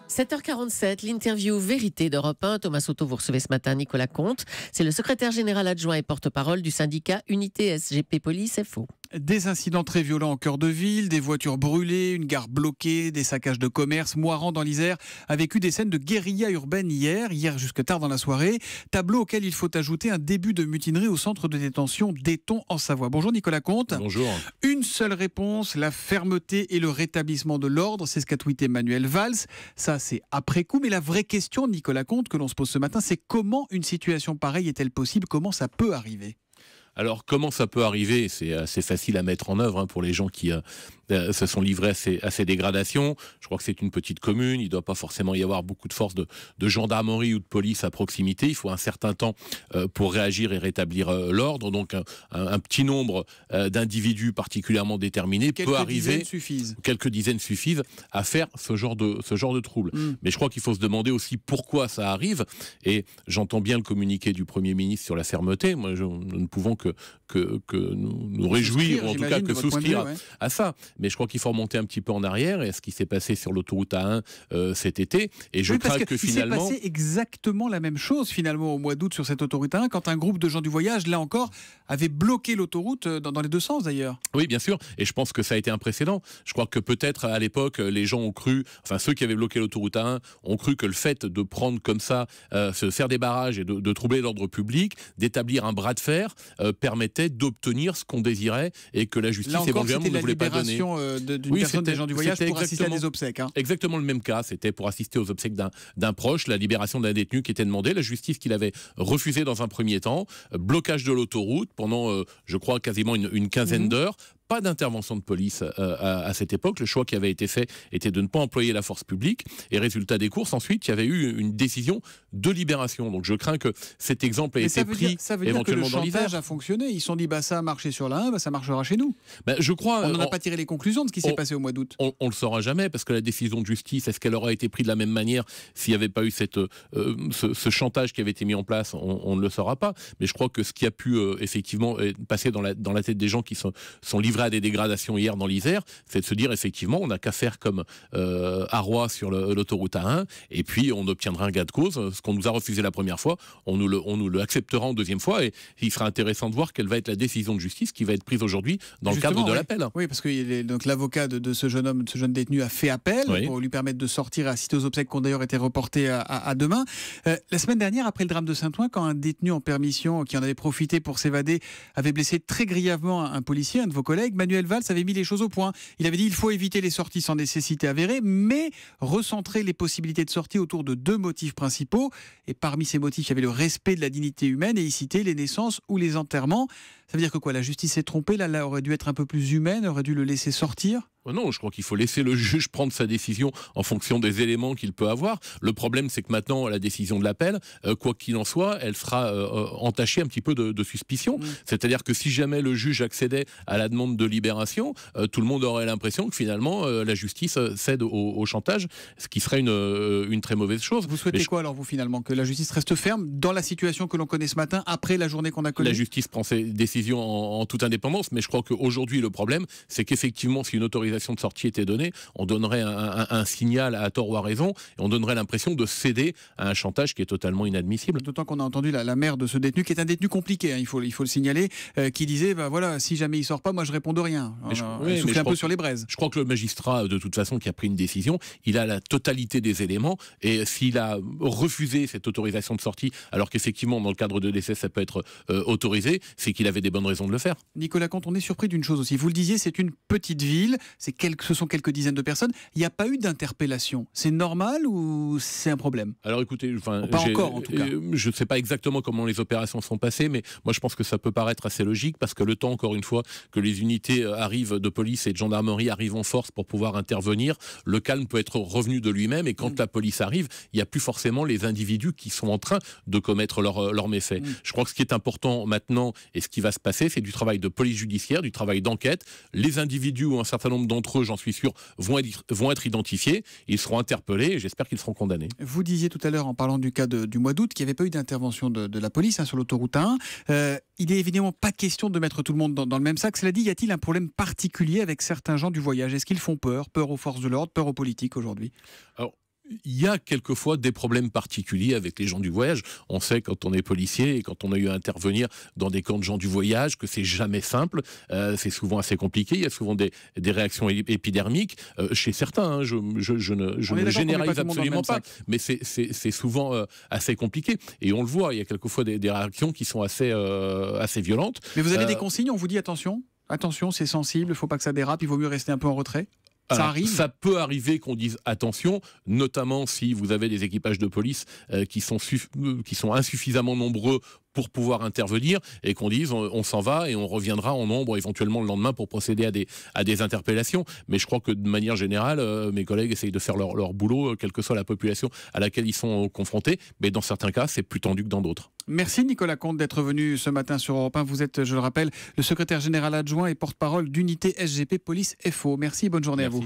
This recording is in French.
7h47, l'interview vérité d'Europe 1. Thomas Soto, vous recevez ce matin Nicolas Comte. C'est le secrétaire général adjoint et porte-parole du syndicat Unité SGP Police FO. Des incidents très violents en cœur de ville, des voitures brûlées, une gare bloquée, des saccages de commerce. Moirans dans l'Isère a vécu des scènes de guérilla urbaine hier jusque tard dans la soirée. Tableau auquel il faut ajouter un début de mutinerie au centre de détention d'Éton en Savoie. Bonjour Nicolas Comte. Bonjour. Une seule réponse, la fermeté et le rétablissement de l'ordre. C'est ce qu'a tweeté Manuel Valls. Ça, c'est après coup. Mais la vraie question, Nicolas Comte, que l'on se pose ce matin, c'est comment une situation pareille est-elle possible? Comment ça peut arriver? Alors, comment ça peut arriver? C'est assez facile à mettre en œuvre pour les gens qui se sont livrés à ces dégradations. Je crois que c'est une petite commune, il ne doit pas forcément y avoir beaucoup de forces de gendarmerie ou de police à proximité. Il faut un certain temps pour réagir et rétablir l'ordre. Donc, un petit nombre d'individus particulièrement déterminés peut arriver. Quelques dizaines suffisent à faire ce genre de trouble. Mais je crois qu'il faut se demander aussi pourquoi ça arrive. Et j'entends bien le communiqué du Premier ministre sur la fermeté. Moi, nous ne pouvons que nous réjouir, ou en tout cas que souscrire à ça. Mais je crois qu'il faut remonter un petit peu en arrière et ce qui s'est passé sur l'autoroute A1 cet été. Et je crains que finalement... Il s'est passé exactement la même chose finalement au mois d'août sur cette autoroute A1 quand un groupe de gens du voyage, là encore, avait bloqué l'autoroute dans les deux sens d'ailleurs. Oui, bien sûr. Et je pense que ça a été un précédent. Je crois que peut-être à l'époque, les gens ont cru, enfin ceux qui avaient bloqué l'autoroute A1 ont cru que le fait de prendre comme ça, se faire des barrages et de troubler l'ordre public, d'établir un bras de fer, permettait d'obtenir ce qu'on désirait et que la justice éventuellement ne voulait pas donner. D'une personne des gens du voyage pour assister à des obsèques. Exactement le même cas, c'était pour assister aux obsèques d'un proche, la libération d'un détenu qui était demandé, la justice qui l'avait refusé dans un premier temps, blocage de l'autoroute pendant, je crois, quasiment une quinzaine d'heures. Pas d'intervention de police à cette époque. Le choix qui avait été fait était de ne pas employer la force publique. Et résultat des courses, ensuite, il y avait eu une décision de libération. Donc je crains que cet exemple ait été pris éventuellement dans l'Isère. Le chantage a fonctionné. Ils se sont dit, ça a marché sur la 1, ça marchera chez nous. Je crois, on n'en a pas tiré les conclusions de ce qui s'est passé au mois d'août. On ne le saura jamais, parce que la décision de justice, est-ce qu'elle aurait été prise de la même manière s'il n'y avait pas eu ce chantage qui avait été mis en place? On ne le saura pas. Mais je crois que ce qui a pu effectivement passer dans la tête des gens qui sont livrés à des dégradations hier dans l'Isère, c'est de se dire effectivement on n'a qu'à faire comme à Roy sur l'autoroute A1 et puis on obtiendra un gain de cause. Ce qu'on nous a refusé la première fois, on nous le acceptera en deuxième fois et il sera intéressant de voir quelle va être la décision de justice qui va être prise aujourd'hui dans le cadre de l'appel. Oui, parce que donc l'avocat de ce jeune homme, de ce jeune détenu a fait appel pour lui permettre de sortir et assister aux obsèques qui ont d'ailleurs été reportées à demain. La semaine dernière, après le drame de Saint-Ouen, quand un détenu en permission qui en avait profité pour s'évader avait blessé très grièvement un policier, un de vos collègues, Manuel Valls avait mis les choses au point. Il avait dit il faut éviter les sorties sans nécessité avérée, mais recentrer les possibilités de sortie autour de deux motifs principaux. Et parmi ces motifs, il y avait le respect de la dignité humaine et il citait les naissances ou les enterrements. Ça veut dire que quoi? La justice s'est trompée, là, elle aurait dû être un peu plus humaine, aurait dû le laisser sortir? Non, je crois qu'il faut laisser le juge prendre sa décision en fonction des éléments qu'il peut avoir. Le problème, c'est que maintenant, la décision de l'appel, quoi qu'il en soit, elle sera entachée un petit peu de suspicion. C'est-à-dire que si jamais le juge accédait à la demande de libération, tout le monde aurait l'impression que finalement, la justice cède au chantage, ce qui serait une très mauvaise chose. Vous souhaitez quoi alors, vous, finalement? Que la justice reste ferme dans la situation que l'on connaît ce matin, après la journée qu'on a connue? La justice prend ses décisions en toute indépendance, mais je crois qu'aujourd'hui, le problème, c'est qu'effectivement, si une autorisation de sortie était donnée, on donnerait un signal à tort ou à raison, et on donnerait l'impression de céder à un chantage qui est totalement inadmissible. D'autant qu'on a entendu la mère de ce détenu, qui est un détenu compliqué, il faut le signaler, qui disait, voilà, si jamais il sort pas, moi je réponds de rien. Elle souffle un peu sur les braises. Je crois que le magistrat, de toute façon, qui a pris une décision, il a la totalité des éléments, et s'il a refusé cette autorisation de sortie, alors qu'effectivement, dans le cadre de décès, ça peut être autorisé, c'est qu'il avait des bonnes raisons de le faire. Nicolas Comte, on est surpris d'une chose aussi. Vous le disiez, c'est une petite ville, ce sont quelques dizaines de personnes. Il n'y a pas eu d'interpellation. C'est normal ou c'est un problème? Alors écoutez, pas encore en tout cas. Je ne sais pas exactement comment les opérations sont passées, mais moi je pense que ça peut paraître assez logique parce que le temps, encore une fois, que les unités arrivent de police et de gendarmerie arrivent en force pour pouvoir intervenir, le calme peut être revenu de lui-même et quand la police arrive, il n'y a plus forcément les individus qui sont en train de commettre leurs méfaits. Je crois que ce qui est important maintenant et ce qui va se passer, c'est du travail de police judiciaire, du travail d'enquête. Les individus ou un certain nombre d'entre eux, j'en suis sûr, vont être identifiés, ils seront interpellés et j'espère qu'ils seront condamnés. Vous disiez tout à l'heure, en parlant du cas du mois d'août, qu'il n'y avait pas eu d'intervention de la police sur l'autoroute A1. Il n'est évidemment pas question de mettre tout le monde dans le même sac. Cela dit, y a-t-il un problème particulier avec certains gens du voyage? Est-ce qu'ils font peur aux forces de l'ordre, peur aux politiques aujourd'hui? Alors, il y a quelquefois des problèmes particuliers avec les gens du voyage. On sait quand on est policier et quand on a eu à intervenir dans des camps de gens du voyage que c'est jamais simple, c'est souvent assez compliqué, il y a souvent des réactions épidermiques chez certains, hein. Je ne généralise absolument pas, mais c'est souvent assez compliqué et on le voit, il y a quelquefois des réactions qui sont assez violentes. Mais vous avez des consignes, on vous dit attention, c'est sensible, il ne faut pas que ça dérape, il vaut mieux rester un peu en retrait? Ça peut arriver qu'on dise attention, notamment si vous avez des équipages de police qui sont insuffisamment nombreux pour pouvoir intervenir et qu'on dise on s'en va et on reviendra en nombre éventuellement le lendemain pour procéder à des interpellations. Mais je crois que de manière générale, mes collègues essayent de faire leur boulot, quelle que soit la population à laquelle ils sont confrontés. Mais dans certains cas, c'est plus tendu que dans d'autres. Merci Nicolas Comte d'être venu ce matin sur Europe 1. Vous êtes, je le rappelle, le secrétaire général adjoint et porte-parole d'unité SGP Police FO. Merci, bonne journée à vous.